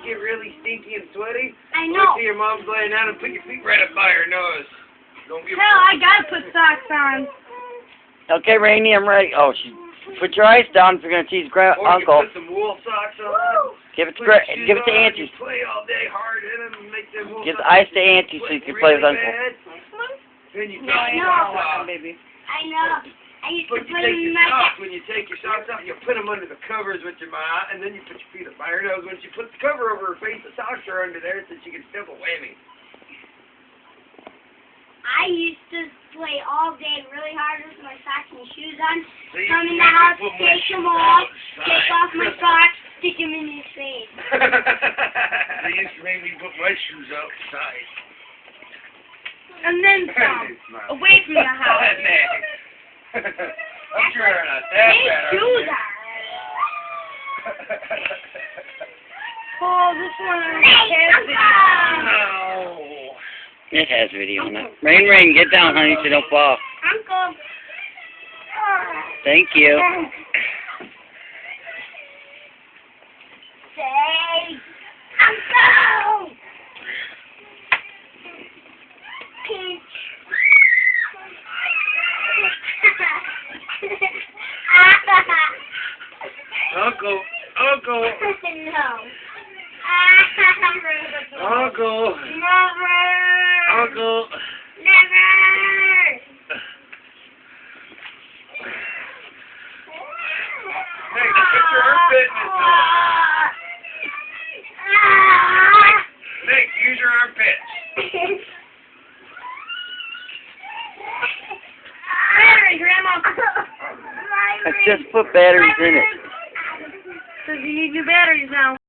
get really stinky and sweaty, I know. wait till your mom's laying down and put your feet right up by her nose. Don't give Hell, I gotta put socks on. Okay, Rainy, I'm ready. Oh, put your ice down if you're gonna tease Or you Uncle. put some wool socks on. Give it to Put your shoes give it to on, Auntie. you play all day hard in them and make them wool Give the socks ice to Auntie so you can play with really Uncle. bad. Then you No, take your no. socks off. baby. I know. I used to But you put take them in your my socks, when you take your socks off, you put them under the covers with your mom, and then you put your feet up by her nose. Once you put the cover over her face, the socks are under there so she can still a whammy. I used to play all day really hard with my socks and shoes on. So you Come in can the house, put my take shoes them off, outside. take off my socks, stick them in his face. They used to make me put my shoes outside. And then some. Away from the house. I'm sure they're not that They bad. do aren't they? that. Oh, this one has No. It has video on it. Rain, get down, honey, so you don't fall. Uncle. Thank you. Say, Uncle. Pinch. Uncle. No. Uncle. Never. Uncle. Never. Hey, put your armpit in this Nick, use your armpit. Battery, Grandma. I just put batteries in it. Says you need new batteries now.